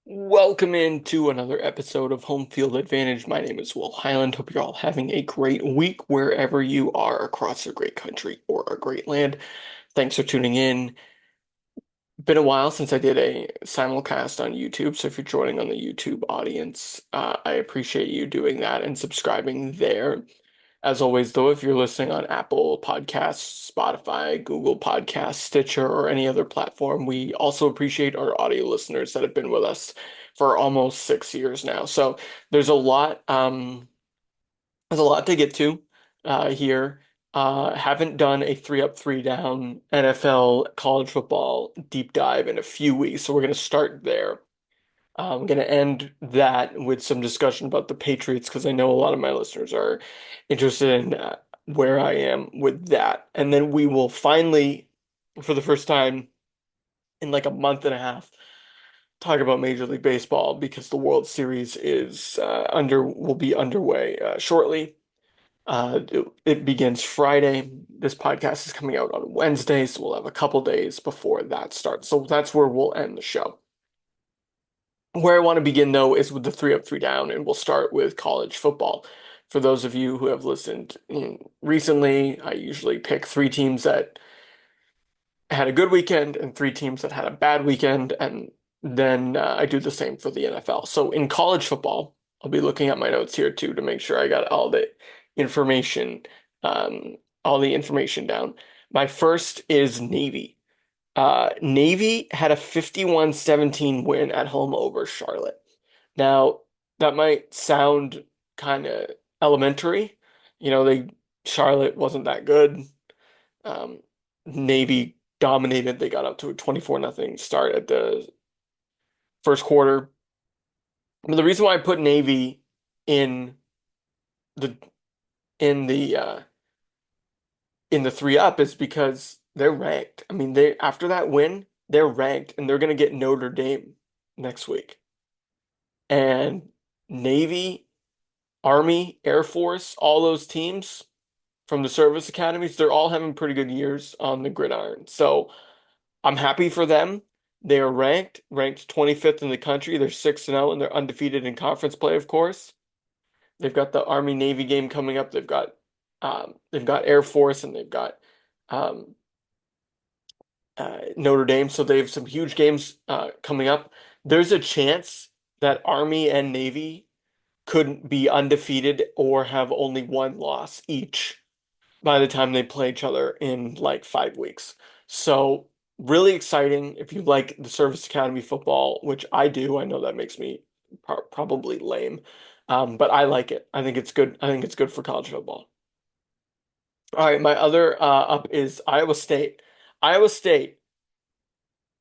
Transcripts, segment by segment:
Welcome into another episode of Home Field Advantage. My name is Will Highland. Hope you're all having a great week wherever you are across a great country or a great land. Thanks for tuning in. Been a while since I did a simulcast on YouTube, so if you're joining on the YouTube audience, I appreciate you doing that and subscribing there. As always, though, if you're listening on Apple Podcasts, Spotify, Google Podcasts, Stitcher, or any other platform, we also appreciate our audio listeners that have been with us for almost 6 years now. So there's a lot, there's a lot to get to here. Haven't done a three up, three down NFL college football deep dive in a few weeks, so we're going to start there. I'm going to end that with some discussion about the Patriots because I know a lot of my listeners are interested in where I am with that. And then we will finally, for the first time in like a month and a half, talk about Major League Baseball because the World Series is will be underway shortly. It begins Friday. This podcast is coming out on Wednesday, so we'll have a couple days before that starts. So that's where we'll end the show. Where I want to begin, though, is with the three up, three down, and we'll start with college football. For those of you who have listened recently, I usually pick three teams that had a good weekend and three teams that had a bad weekend, and then I do the same for the NFL. So in college football, I'll be looking at my notes here too to make sure I got information, all the information down. My first is Navy. Navy had a 51-17 win at home over Charlotte. Now, that might sound kind of elementary. They Charlotte wasn't that good. Um, Navy dominated. They got up to a 24-0 start at the first quarter. But the reason why I put Navy in the in the uh, in the three up is because they're ranked. I mean, they after that win, they're ranked and they're going to get Notre Dame next week. And Navy, Army, Air Force, all those teams from the service academies, they're all having pretty good years on the gridiron. So I'm happy for them. They are ranked 25th in the country. They're 6-0 and they're undefeated in conference play, of course. They've got the Army Navy game coming up. They've got Air Force and they've got um, Notre Dame. So they have some huge games coming up. There's a chance that Army and Navy could be undefeated or have only one loss each by the time they play each other in like 5 weeks. So really exciting if you like the Service Academy football, which I do. I know that makes me probably lame, but I like it. I think it's good. I think it's good for college football. All right, my other up is Iowa State. Iowa State,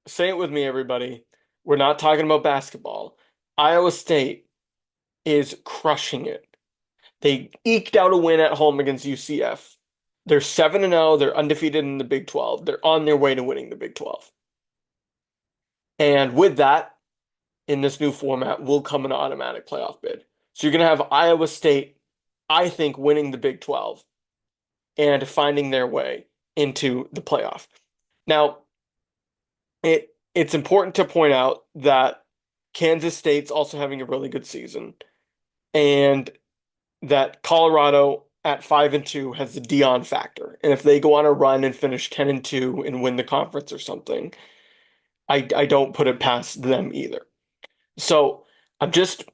say it with me, everybody. We're not talking about basketball. Iowa State is crushing it. They eked out a win at home against UCF. They're 7-0. They're undefeated in the Big 12. They're on their way to winning the Big 12. And with that, in this new format, will come an automatic playoff bid. So you're going to have Iowa State, I think, winning the Big 12 and finding their way into the playoff. Now, it's important to point out that Kansas State's also having a really good season, and that Colorado at 5-2 has the Dion factor. And if they go on a run and finish 10-2 and win the conference or something, I don't put it past them either. So I'm just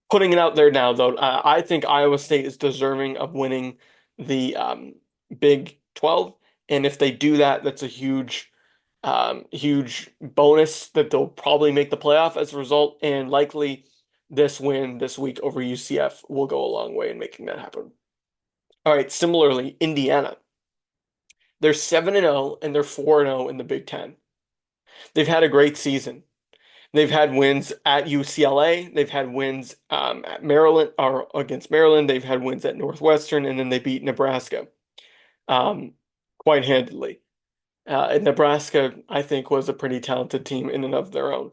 putting it out there now, though. I think Iowa State is deserving of winning the Big 12. And if they do that, that's a huge bonus that they'll probably make the playoff as a result. And likely this win this week over UCF will go a long way in making that happen. All right, similarly, Indiana. They're 7-0 and they're 4-0 in the Big Ten. They've had a great season. They've had wins at UCLA. They've had wins at Maryland or against Maryland. They've had wins at Northwestern, and then they beat Nebraska um, quite handily. And Nebraska, I think, was a pretty talented team in and of their own.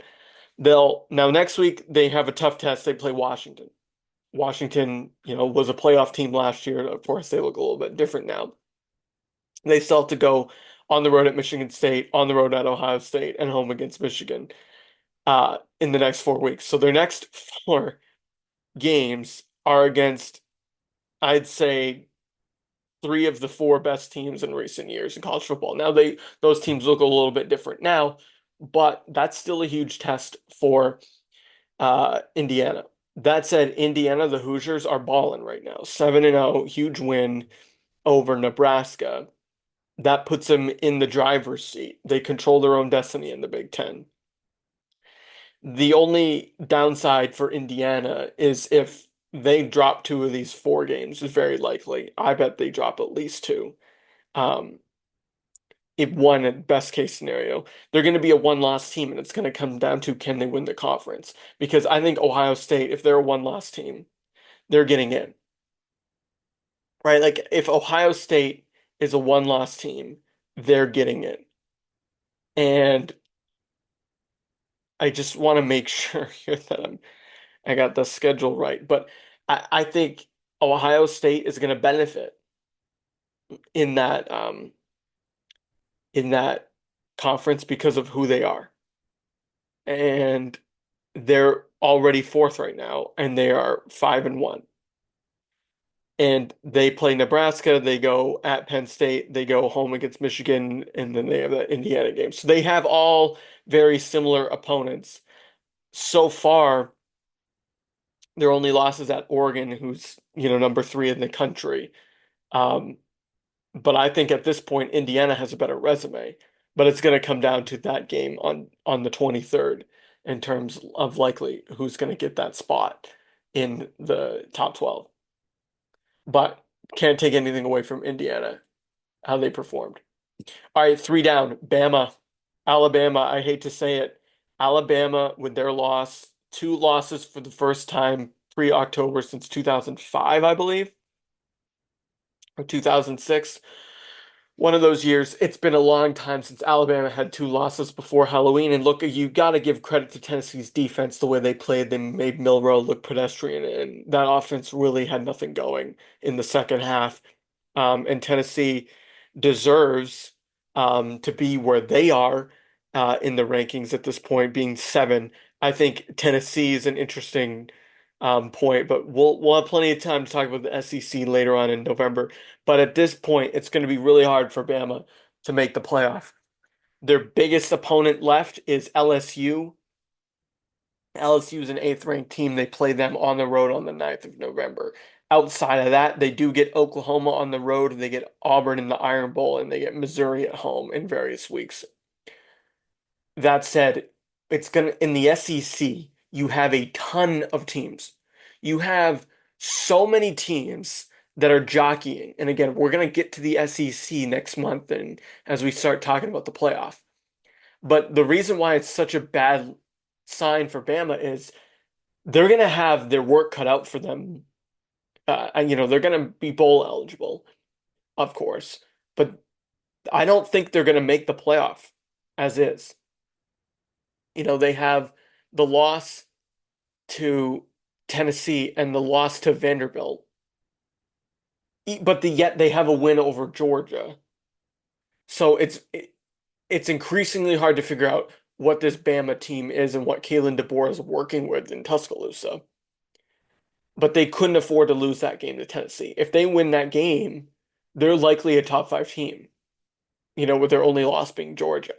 They'll now next week they have a tough test. They play Washington. Washington, was a playoff team last year. Of course, they look a little bit different now. They still have to go on the road at Michigan State, on the road at Ohio State, and home against Michigan. in the next 4 weeks. So their next four games are against, I'd say, three of the four best teams in recent years in college football. Now those teams look a little bit different now, but that's still a huge test for Indiana. That said, Indiana, the Hoosiers are balling right now. 7-0, huge win over Nebraska. That puts them in the driver's seat. They control their own destiny in the Big Ten. The only downside for Indiana is if they drop two of these four games, is very likely. I bet they drop at least two. Um, if one at best case scenario, they're going to be a one-loss team, and it's going to come down to can they win the conference? Because I think Ohio State, if they're a one-loss team, they're getting in, right? Like if Ohio State is a one-loss team, they're getting in. And I just want to make sure here that I got the schedule right. But I think Ohio State is going to benefit in that conference because of who they are. And they're already fourth right now, and they are 5-1. And they play Nebraska, they go at Penn State, they go home against Michigan, and then they have that Indiana game. So they have all very similar opponents. So far, their only loss is at Oregon, who's, number three in the country. Um, but I think at this point, Indiana has a better resume. But it's going to come down to that game on the 23rd in terms of likely who's going to get that spot in the top 12. But can't take anything away from Indiana, how they performed. All right, three down. Bama, Alabama. I hate to say it. Alabama with their loss, two losses for the first time pre-October since 2005, I believe, or 2006. One of those years. It's been a long time since Alabama had two losses before Halloween. And look, you got to give credit to Tennessee's defense, the way they played. They made Milroe look pedestrian, and that offense really had nothing going in the second half. And Tennessee deserves to be where they are in the rankings at this point, being seven. I think Tennessee is an interesting point, but we'll have plenty of time to talk about the SEC later on in November. But at this point, it's going to be really hard for Bama to make the playoff. Their biggest opponent left is LSU. LSU is an eighth ranked team. They play them on the road on the 9th of November. Outside of that, they do get Oklahoma on the road, they get Auburn in the Iron Bowl, and they get Missouri at home in various weeks. That said, it's gonna in the SEC, you have a ton of teams. You have so many teams that are jockeying. And again, we're gonna get to the SEC next month and as we start talking about the playoff. But the reason why it's such a bad sign for Bama is they're gonna have their work cut out for them. And, they're gonna be bowl eligible, of course, but I don't think they're gonna make the playoff as is. They have the loss to Tennessee and the loss to Vanderbilt, but yet they have a win over Georgia. So it's increasingly hard to figure out what this Bama team is and what Kalen DeBoer is working with in Tuscaloosa. But they couldn't afford to lose that game to Tennessee. If they win that game, they're likely a top five team, with their only loss being Georgia.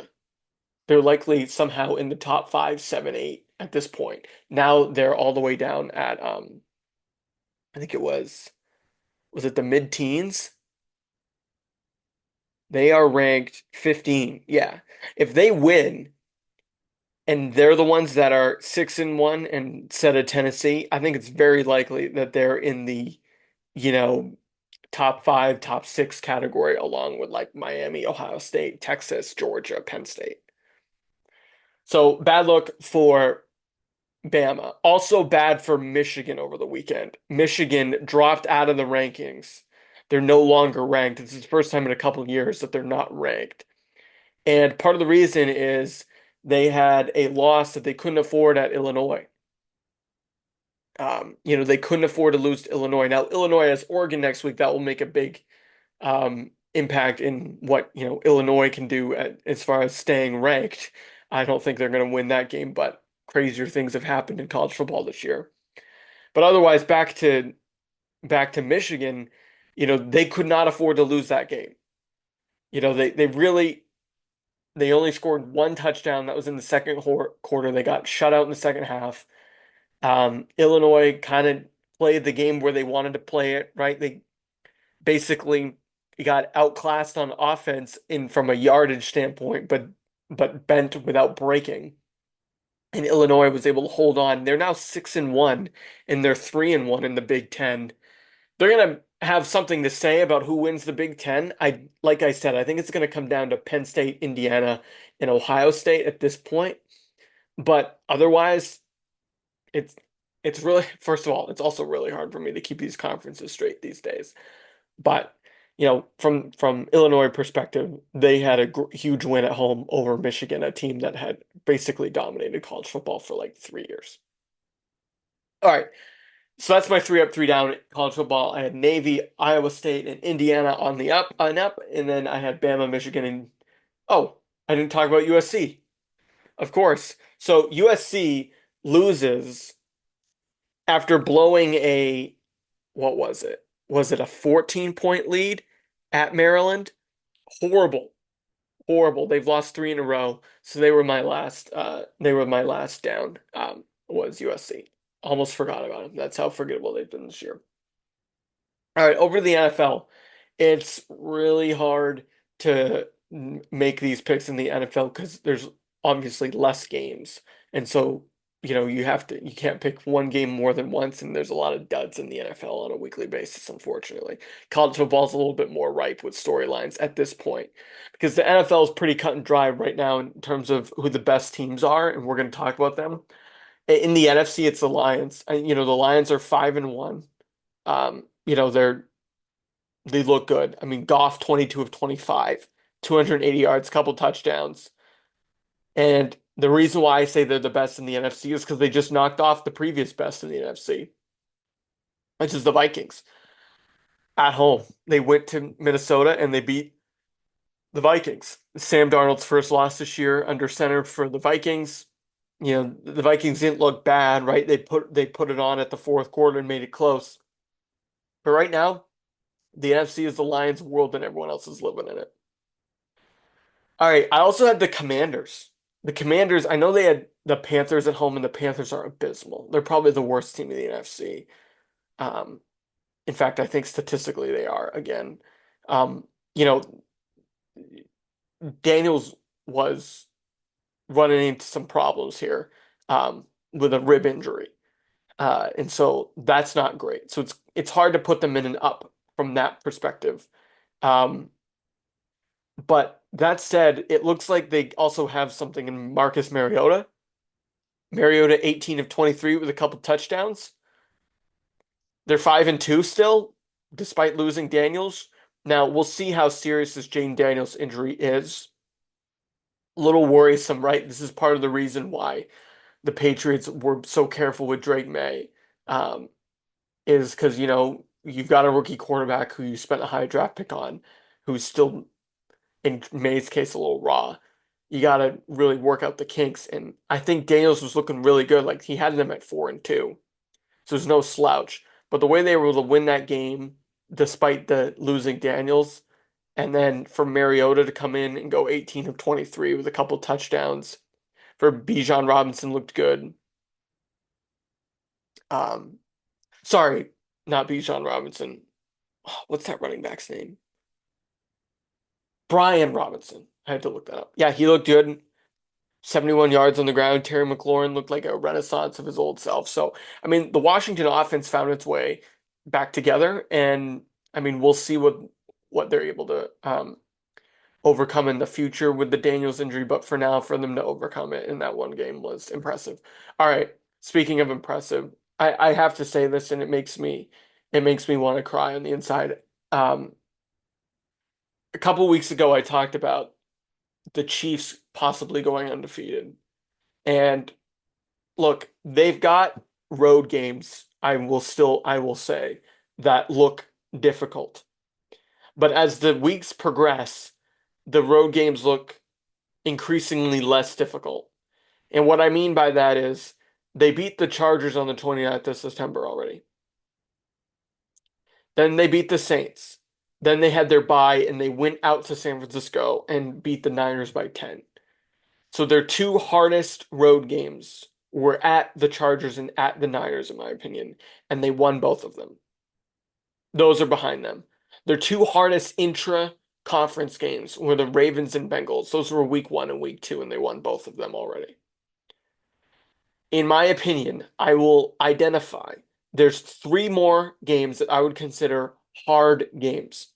They're likely somehow in the top five, seven, eight at this point. Now they're all the way down at I think was it the mid-teens? They are ranked 15. Yeah. If they win and they're the ones that are 6-1 and set of Tennessee, I think it's very likely that they're in the, you know, top five, top six category, along with like Miami, Ohio State, Texas, Georgia, Penn State. So bad look for Bama. Also bad for Michigan over the weekend. Michigan dropped out of the rankings. They're no longer ranked. This is the first time in a couple of years that they're not ranked. And part of the reason is they had a loss that they couldn't afford at Illinois. They couldn't afford to lose to Illinois. Now, Illinois has Oregon next week. That will make a big impact in what, Illinois can do as far as staying ranked. I don't think they're going to win that game, but crazier things have happened in college football this year. But otherwise, back to Michigan, they could not afford to lose that game. They only scored one touchdown. That was in the second quarter. They got shut out in the second half. Illinois kind of played the game where they wanted to play it, right? They basically got outclassed on offense in from a yardage standpoint, but bent without breaking. And Illinois was able to hold on. They're now 6-1, and they're 3-1 in the Big Ten. They're gonna have something to say about who wins the Big Ten. Like I said, I think it's gonna come down to Penn State, Indiana, and Ohio State at this point. But otherwise, it's it's really, first of all, it's also really hard for me to keep these conferences straight these days. But from Illinois perspective, they had a huge win at home over Michigan, a team that had basically dominated college football for like 3 years. All right, so that's my three up, three down college football. I had Navy, Iowa State, and Indiana on the up, and then I had Bama, Michigan, and oh, I didn't talk about USC, of course. So USC loses after blowing a what was it? Was it a 14-point lead at Maryland? Horrible, horrible. They've lost three in a row, so they were my last down. Was USC. Almost forgot about them. That's how forgettable they've been this year. All right, over to the NFL. It's really hard to make these picks in the NFL because there's obviously less games. And so, you can't pick one game more than once, and there's a lot of duds in the NFL on a weekly basis, unfortunately. College football's a little bit more ripe with storylines at this point because the NFL is pretty cut and dry right now in terms of who the best teams are, and we're going to talk about them. In the NFC, it's the Lions. The Lions are 5-1. They look good. I mean, Goff 22 of 25, 280 yards, couple touchdowns. And the reason why I say they're the best in the NFC is because they just knocked off the previous best in the NFC, which is the Vikings at home. They went to Minnesota and they beat the Vikings. Sam Darnold's first loss this year under center for the Vikings. The Vikings didn't look bad, right? They put it on at the fourth quarter and made it close. But right now, the NFC is the Lions' world and everyone else is living in it. All right, I also had the Commanders. The Commanders, I know they had the Panthers at home, and the Panthers are abysmal. They're probably the worst team in the NFC. Um, in fact, I think statistically they are again. You know, Daniels was running into some problems here with a rib injury. And so that's not great. So it's hard to put them in an up from that perspective. Um, but that said, it looks like they also have something in Marcus Mariota. Mariota 18 of 23 with a couple touchdowns. They're 5-2 still, despite losing Daniels. Now we'll see how serious this Jane Daniels injury is. A little worrisome, right? This is part of the reason why the Patriots were so careful with Drake May. Um, is because you've got a rookie quarterback who you spent a high draft pick on, who's still in May's case a little raw. You got to really work out the kinks, and I think Daniels was looking really good. Like he had them at 4-2, so there's no slouch. But the way they were able to win that game, despite the losing Daniels, and then for Mariota to come in and go 18 of 23 with a couple touchdowns, for Bijan Robinson looked good. Um, Sorry, not Bijan Robinson. What's that running back's name? Brian Robinson. I had to look that up. Yeah, he looked good. 71 yards on the ground. Terry McLaurin looked like a renaissance of his old self. So, I mean, the Washington offense found its way back together, and I mean, we'll see what they're able to overcome in the future with the Daniels injury. But for now, for them to overcome it in that one game was impressive. All right, speaking of impressive, I have to say this, and it makes me want to cry on the inside. Um, a couple weeks ago, I talked about the Chiefs possibly going undefeated. And look, they've got road games, I will say, that look difficult. But as the weeks progress, the road games look increasingly less difficult. And what I mean by that is they beat the Chargers on the 29th of September already. Then they beat the Saints. Then they had their bye and they went out to San Francisco and beat the Niners by 10. So their two hardest road games were at the Chargers and at the Niners, in my opinion, and they won both of them. Those are behind them. Their two hardest intra-conference games were the Ravens and Bengals. Those were week 1 and week 2, and they won both of them already. In my opinion, I will identify there's 3 more games that I would consider hard games.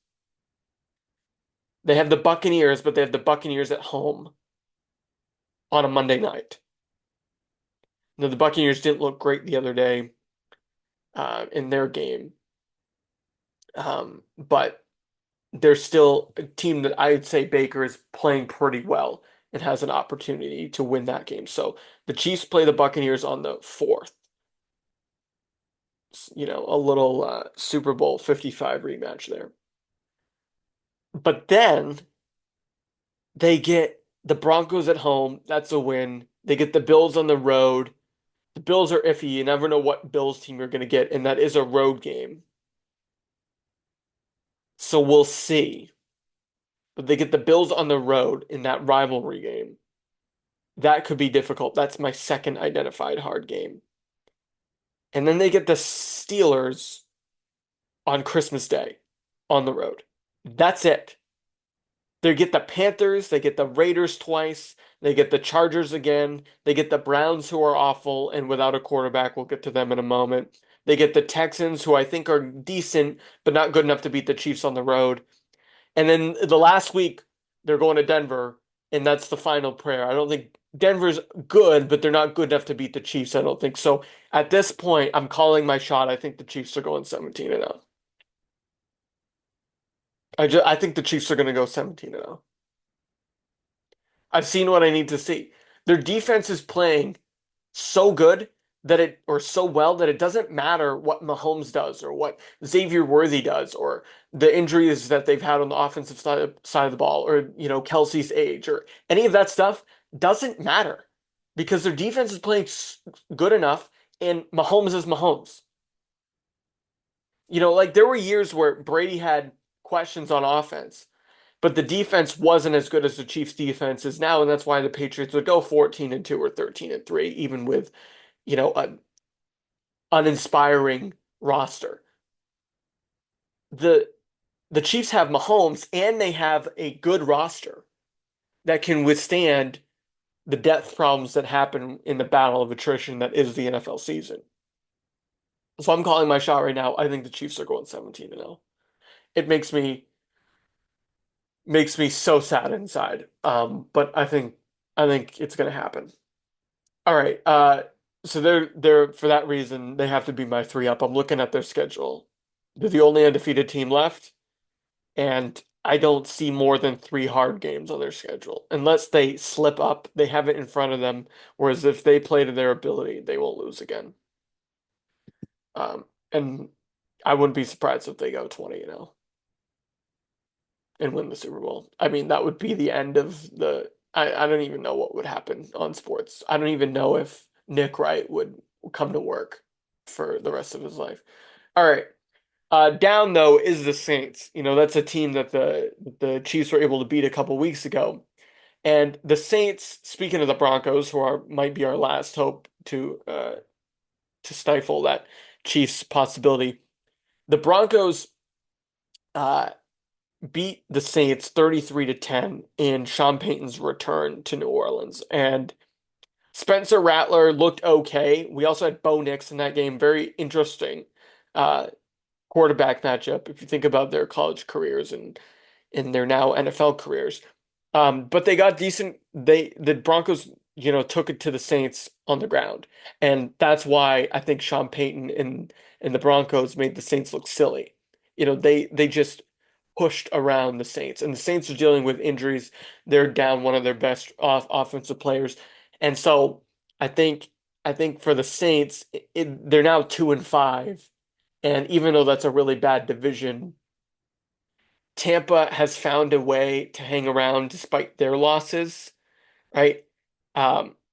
They have the Buccaneers, but they have the Buccaneers at home on a Monday night. Now, the Buccaneers didn't look great the other day in their game, but they're still a team that I'd say Baker is playing pretty well and has an opportunity to win that game. So the Chiefs play the Buccaneers on the 4th. A little Super Bowl 55 rematch there. But then they get the Broncos at home. That's a win. They get the Bills on the road. The Bills are iffy. You never know what Bills team you're going to get, and that is a road game. So we'll see. But they get the Bills on the road in that rivalry game. That could be difficult. That's my second identified hard game. And then they get the Steelers on Christmas Day on the road. That's it. They get the Panthers, they get the Raiders twice, they get the Chargers again, they get the Browns, who are awful and without a quarterback. We'll get to them in a moment. They get the Texans, who I think are decent, but not good enough to beat the Chiefs on the road. And then the last week, they're going to Denver, and that's the final prayer. I don't think Denver's good, but they're not good enough to beat the Chiefs, I don't think. So at this point, I'm calling my shot. I think the Chiefs are going 17-0. I think the Chiefs are going to go 17-0. I've seen what I need to see. Their defense is playing so good or so well that it doesn't matter what Mahomes does or what Xavier Worthy does or the injuries that they've had on the offensive side of the ball or, Kelsey's age or any of that stuff doesn't matter because their defense is playing good enough and Mahomes is Mahomes. Like there were years where Brady had questions on offense, but the defense wasn't as good as the Chiefs' defense is now, and that's why the Patriots would go 14-2 or 13-3, even with, an uninspiring roster. The the Chiefs have Mahomes and they have a good roster that can withstand the depth problems that happen in the battle of attrition that is the NFL season. So I'm calling my shot right now. I think the Chiefs are going 17-0. It makes me so sad inside. But I think it's gonna happen. All right. So they're for that reason they have to be my 3 up. I'm looking at their schedule. They're the only undefeated team left, and I don't see more than 3 hard games on their schedule. Unless they slip up, they have it in front of them. Whereas if they play to their ability, they won't lose again. And I wouldn't be surprised if they go 20-0 and win the Super Bowl. I mean, that would be the end of I don't even know what would happen on sports. I don't even know if Nick Wright would come to work for the rest of his life. All right. Down though is the Saints. That's a team that the Chiefs were able to beat a couple weeks ago. And the Saints, speaking of the Broncos, who might be our last hope to stifle that Chiefs possibility, the Broncos uh, beat the Saints 33-10 in Sean Payton's return to New Orleans. And Spencer Rattler looked okay. We also had Bo Nix in that game. Very interesting uh, quarterback matchup if you think about their college careers and in their now NFL careers. But they got decent. The Broncos, took it to the Saints on the ground, and that's why I think Sean Payton and the Broncos made the Saints look silly. They just pushed around the Saints, and the Saints are dealing with injuries. They're down one of their best offensive players, and so I think I think for the Saints, they're now 2-5, and even though that's a really bad division, Tampa has found a way to hang around despite their losses, right?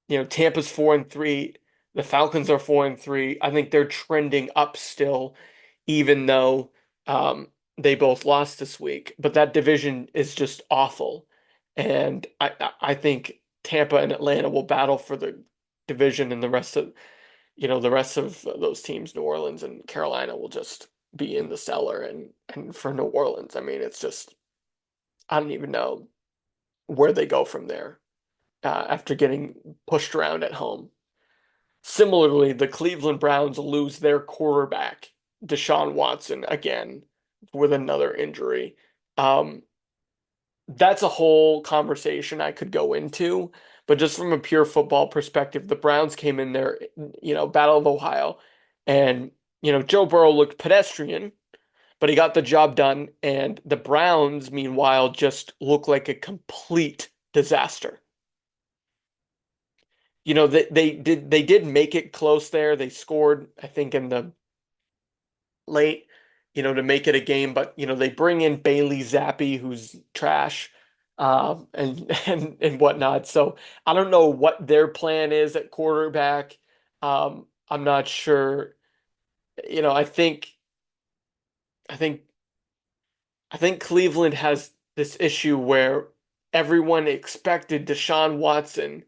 Tampa's 4-3. The Falcons are 4-3. I think they're trending up still, even though they both lost this week. But that division is just awful, and I think Tampa and Atlanta will battle for the division, and the rest of those teams, New Orleans and Carolina, will just be in the cellar. And for New Orleans, I mean, it's just I don't even know where they go from there after getting pushed around at home. Similarly, the Cleveland Browns lose their quarterback, Deshaun Watson, again with another injury. Um, that's a whole conversation I could go into, but just from a pure football perspective, the Browns came in there, Battle of Ohio, and Joe Burrow looked pedestrian, but he got the job done, and the Browns, meanwhile, just look like a complete disaster. They did make it close there. They scored, I think, in the late, to make it a game, but they bring in Bailey Zappi, who's trash, and and whatnot. So I don't know what their plan is at quarterback. I'm not sure. I think I think Cleveland has this issue where everyone expected Deshaun Watson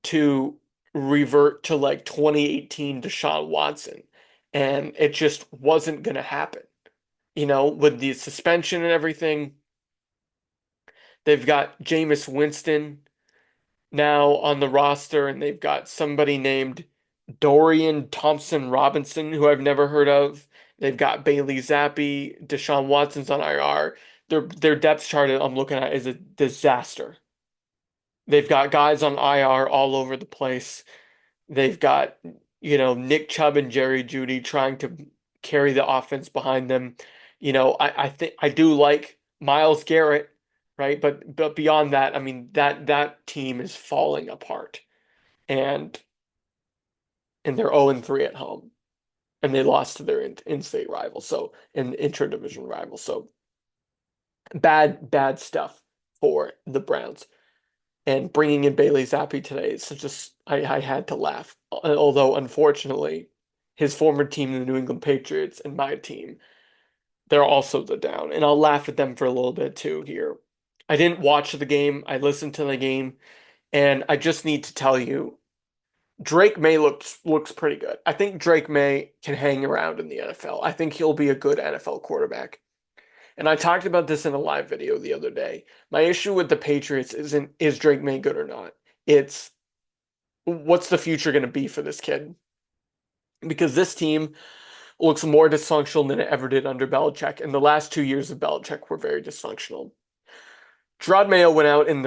to revert to like 2018 Deshaun Watson, and it just wasn't going to happen. With the suspension and everything, they've got Jameis Winston now on the roster, and they've got somebody named Dorian Thompson Robinson, who I've never heard of. They've got Bailey Zappi, Deshaun Watson's on IR. Their depth chart I'm looking at is a disaster. They've got guys on IR all over the place. They've got, Nick Chubb and Jerry Jeudy trying to carry the offense behind them. I think I do like Myles Garrett, right? But beyond that, I mean that team is falling apart, and they're 0-3 at home, and they lost to their in-state rival, so in intra-division rival. So bad stuff for the Browns. And bringing in Bailey Zappi today, so just I had to laugh. Although unfortunately, his former team, the New England Patriots, and my team, they're also the down. And I'll laugh at them for a little bit too here. I didn't watch the game. I listened to the game, and I just need to tell you, Drake May looks pretty good. I think Drake May can hang around in the NFL. I think he'll be a good NFL quarterback. And I talked about this in a live video the other day. My issue with the Patriots isn't is Drake May good or not. It's what's the future going to be for this kid? Because this team looks more dysfunctional than it ever did under Belichick, and the last 2 years of Belichick were very dysfunctional. Gerard Mayo went out in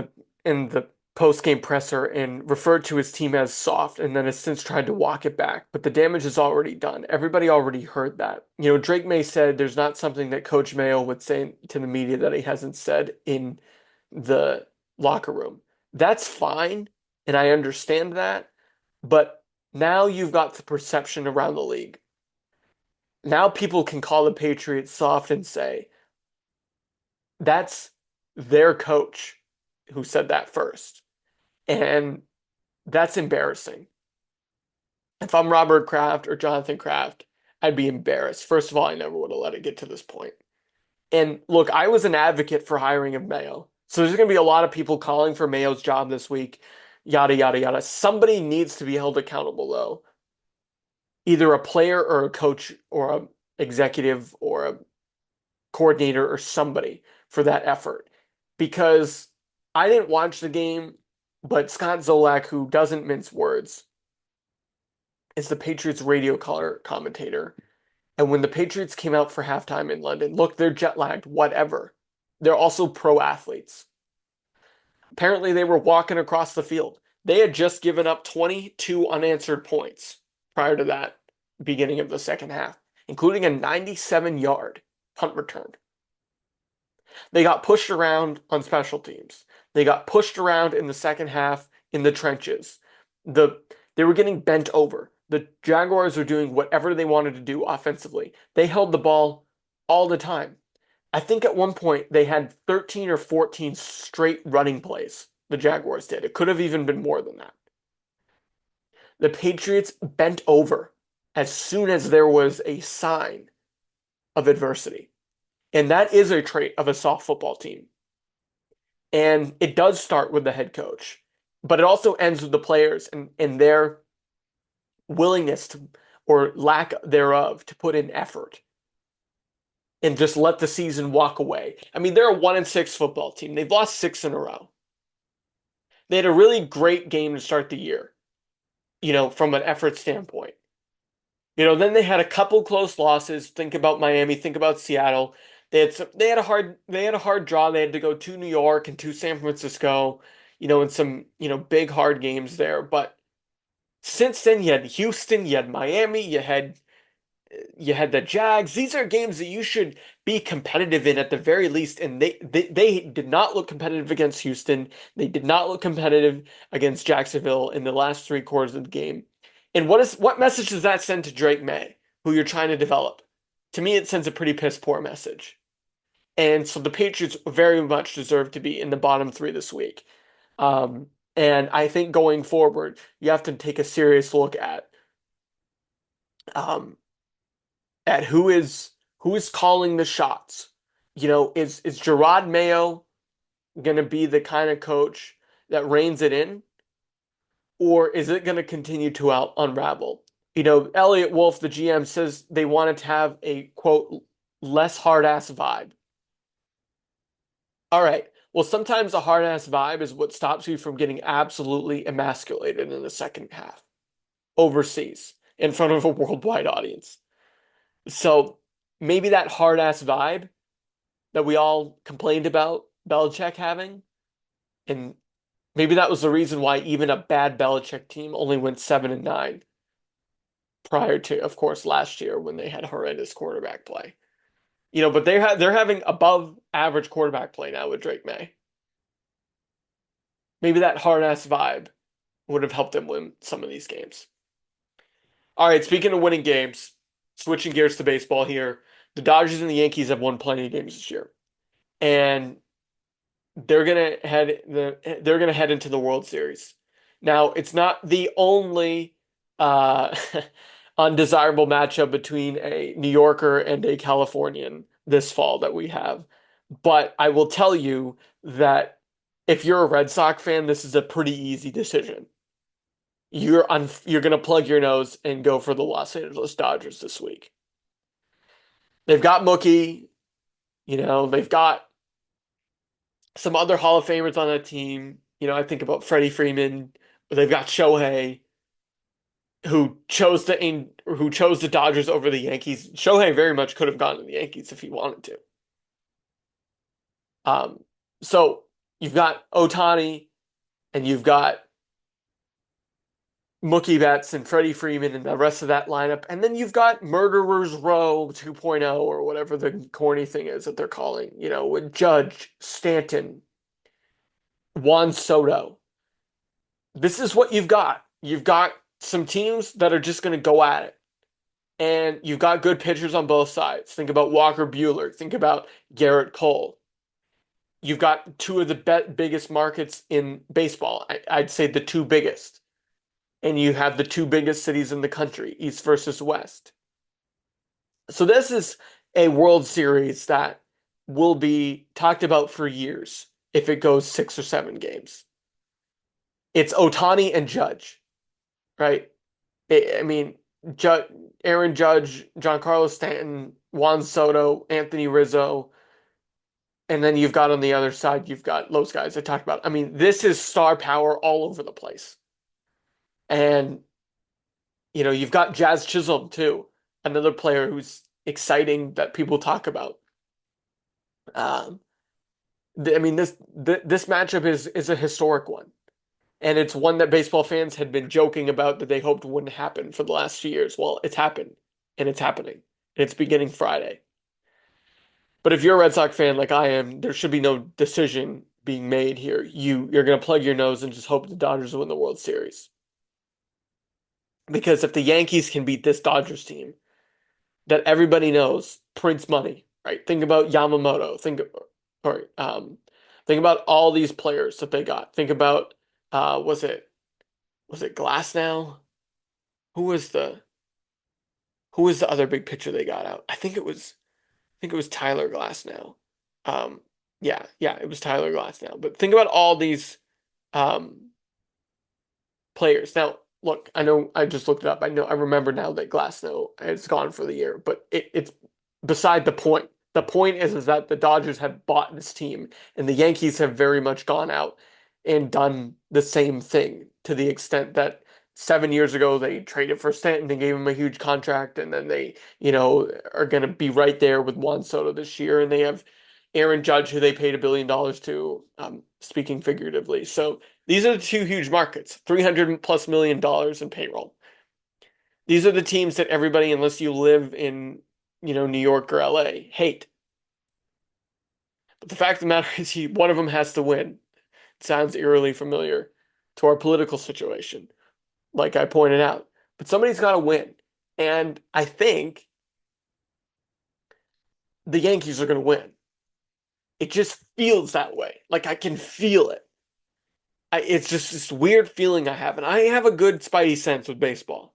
the post-game presser and referred to his team as soft, and then has since tried to walk it back. But the damage is already done. Everybody already heard that. Drake May said there's not something that Coach Mayo would say to the media that he hasn't said in the locker room. That's fine, and I understand that. But now you've got the perception around the league. Now people can call the Patriots soft and say, that's their coach who said that first. And that's embarrassing. If I'm Robert Kraft or Jonathan Kraft, I'd be embarrassed. First of all, I never would have let it get to this point. And look, I was an advocate for hiring of Mayo. So there's going to be a lot of people calling for Mayo's job this week, yada, yada, yada. Somebody needs to be held accountable, though. Either a player or a coach or a executive or a coordinator or somebody for that effort. Because I didn't watch the game, but Scott Zolak, who doesn't mince words, is the Patriots radio color commentator. And when the Patriots came out for halftime in London, look, they're jet lagged, whatever. They're also pro athletes. Apparently, they were walking across the field. They had just given up 22 unanswered points prior to that beginning of the second half, including a 97-yard punt return. They got pushed around on special teams. They got pushed around in the second half in the trenches. They were getting bent over. The Jaguars were doing whatever they wanted to do offensively. They held the ball all the time. I think at one point they had 13 or 14 straight running plays. The Jaguars did. It could have even been more than that. The Patriots bent over as soon as there was a sign of adversity. And that is a trait of a soft football team. And it does start with the head coach, but it also ends with the players and their willingness to, or lack thereof, to put in effort and just let the season walk away. I mean, they're a 1-6 football team. They've lost six in a row. They had a really great game to start the year, from an effort standpoint. Then they had a couple close losses. Think about Miami, think about Seattle. They had a hard draw. They had to go to New York and to San Francisco, and some, big hard games there. But since then, you had Houston, you had Miami, you had the Jags. These are games that you should be competitive in at the very least, and they did not look competitive against Houston. They did not look competitive against Jacksonville in the last three quarters of the game. And what message does that send to Drake May, who you're trying to develop? To me, it sends a pretty piss poor message. And so the Patriots very much deserve to be in the bottom three this week. Um, and I think going forward, you have to take a serious look um, at who is calling the shots. Is Gerard Mayo going to be the kind of coach that reins it in, or is it going to continue to unravel? Elliot Wolf, the GM, says they wanted to have a quote less hard ass vibe. All right. Well, sometimes a hard ass vibe is what stops you from getting absolutely emasculated in the second half overseas in front of a worldwide audience. So maybe that hard ass vibe that we all complained about Belichick having, and maybe that was the reason why even a bad Belichick team only went 7-9 prior to, of course, last year when they had horrendous quarterback play. But they're having above average quarterback play now with Drake May. Maybe that hard ass vibe would have helped them win some of these games. All right, speaking of winning games, switching gears to baseball here, the Dodgers and the Yankees have won plenty of games this year, and they're gonna head into the World Series. Now, it's not the only uh, undesirable matchup between a New Yorker and a Californian this fall that we have, but I will tell you that if you're a Red Sox fan, this is a pretty easy decision. You're gonna plug your nose and go for the Los Angeles Dodgers this week. They've got Mookie, they've got some other Hall of Famers on that team. I think about Freddie Freeman. They've got Shohei, who chose the Dodgers over the Yankees. Shohei very much could have gone to the Yankees if he wanted to. Um, so you've got Ohtani and you've got Mookie Betts and Freddie Freeman and the rest of that lineup, and then you've got Murderers Row 2.0 or whatever the corny thing is that they're calling. With Judge, Stanton, Juan Soto. This is what you've got. You've got some teams that are just going to go at it. And you've got good pitchers on both sides. Think about Walker Buehler. Think about Garrett Cole. You've got two of the biggest markets in baseball. I'd say the two biggest. And you have the two biggest cities in the country, East versus West. So this is a World Series that will be talked about for years if it goes 6 or 7 games. It's Ohtani and Judge, right? I mean, Aaron Judge, Giancarlo Stanton, Juan Soto, Anthony Rizzo, and then you've got on the other side, you've got those guys I talked about. I mean, this is star power all over the place. And, you've got Jazz Chisholm too, another player who's exciting that people talk about. Um, I mean, this matchup is a historic one. And it's one that baseball fans had been joking about that they hoped wouldn't happen for the last few years. Well, it's happened, and it's happening, and it's beginning Friday. But if you're a Red Sox fan like I am, there should be no decision being made here. You're going to plug your nose and just hope the Dodgers win the World Series. Because if the Yankees can beat this Dodgers team that everybody knows prints money, right? Think about Yamamoto. Think about all these players that they got. Think about was it Glass now? who was the who was the other big pitcher they got out? I think it was Tyler Glasnow. Um, yeah, it was Tyler Glasnow. But think about all these um players. Now, look, I know I just looked it up. I remember now that Glasnow is gone for the year, but it's beside the point. The point is that the Dodgers have bought this team, and the Yankees have very much gone out and done the same thing to the extent that 7 years ago they traded for Stanton and gave him a huge contract, and then they, are going to be right there with Juan Soto this year, and they have Aaron Judge, who they paid $1 billion to, speaking figuratively. So these are the two huge markets, $300+ million in payroll. These are the teams that everybody, unless you live in, New York or LA, hate. But the fact of the matter is, one of them has to win. It sounds eerily familiar to our political situation, like I pointed out. But somebody's got to win. And I think the Yankees are going to win. It just feels that way. Like I can feel it. It's just this weird feeling I have. And I have a good spidey sense with baseball.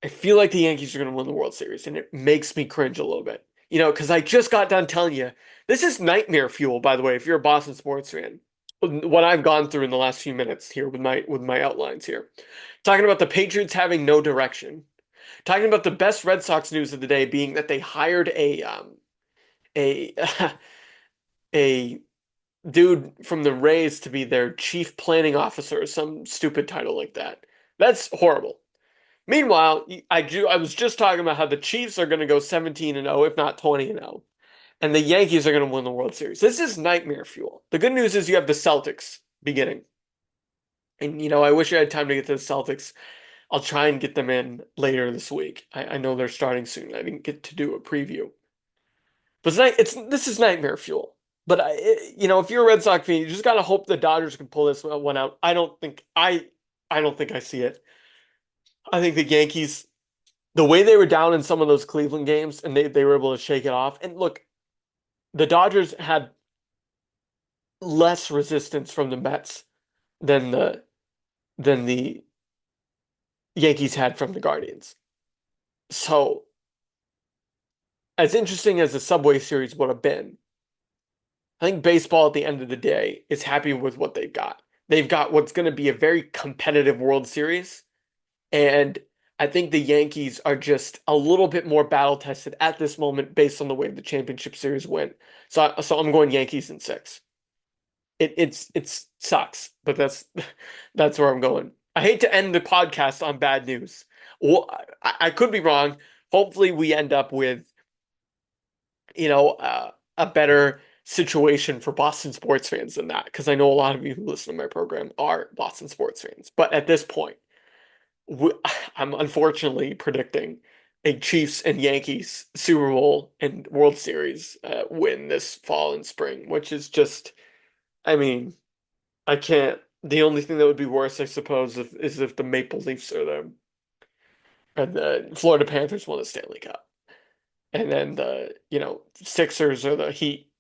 I feel like the Yankees are going to win the World Series, and it makes me cringe a little bit. Because I just got done telling you, this is nightmare fuel, by the way, if you're a Boston sports fan. What I've gone through in the last few minutes here with my outlines here. Talking about the Patriots having no direction. Talking about the best Red Sox news of the day being that they hired a a dude from the Rays to be their chief planning officer, or some stupid title like that. That's horrible. Meanwhile, I was just talking about how the Chiefs are going to go 17-0, if not 20-0, and the Yankees are going to win the World Series. This is nightmare fuel. The good news is you have the Celtics beginning. And, I wish I had time to get to the Celtics. I'll try and get them in later this week. I know they're starting soon. I didn't get to do a preview. But this is nightmare fuel. But if you're a Red Sox fan, you just gotta hope the Dodgers can pull this one out. I don't think I see it. I think the Yankees, the way they were down in some of those Cleveland games, and they were able to shake it off. And look, the Dodgers had less resistance from the Mets than the Yankees had from the Guardians. So, as interesting as the Subway Series would have been, I think baseball at the end of the day is happy with what they've got. They've got what's going to be a very competitive World Series, and I think the Yankees are just a little bit more battle tested at this moment based on the way the championship series went. So I'm going Yankees in six. It sucks, but that's where I'm going. I hate to end the podcast on bad news. Well, I could be wrong. Hopefully, we end up with a better situation for Boston sports fans than that, because I know a lot of you who listen to my program are Boston sports fans. But at this point, I'm unfortunately predicting a Chiefs and Yankees Super Bowl and World Series win this fall and spring, which is just, I mean, I can't. The only thing that would be worse, I suppose, is if the Maple Leafs are them and the Florida Panthers won the Stanley Cup, and then the Sixers or the Heat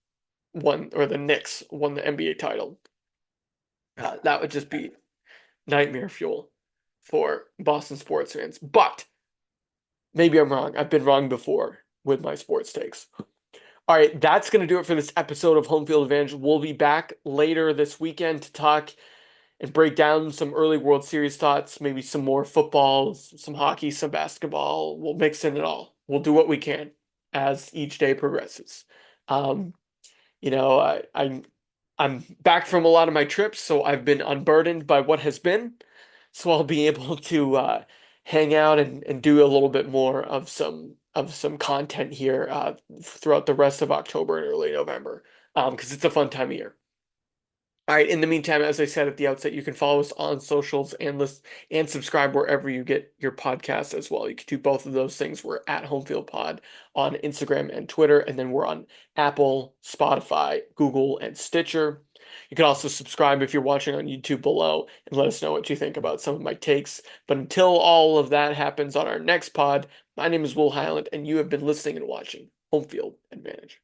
won, or the Knicks won the NBA title. That would just be nightmare fuel for Boston sports fans. But maybe I'm wrong. I've been wrong before with my sports takes. All right, that's going to do it for this episode of Home Field Advantage. We'll be back later this weekend to talk and break down some early World Series thoughts, maybe some more football, some hockey, some basketball. We'll mix in it all. We'll do what we can as each day progresses. Um, I'm back from a lot of my trips, so I've been unburdened by what has been. So I'll be able to hang out and do a little bit more of some content here throughout the rest of October and early November, because it's a fun time of year. All right. In the meantime, as I said at the outset, you can follow us on socials and list and subscribe wherever you get your podcasts as well. You can do both of those things. We're at Homefield Pod on Instagram and Twitter, and then we're on Apple, Spotify, Google, and Stitcher. You can also subscribe if you're watching on YouTube below and let us know what you think about some of my takes. But until all of that happens on our next pod, my name is Will Highland, and you have been listening and watching Homefield Advantage.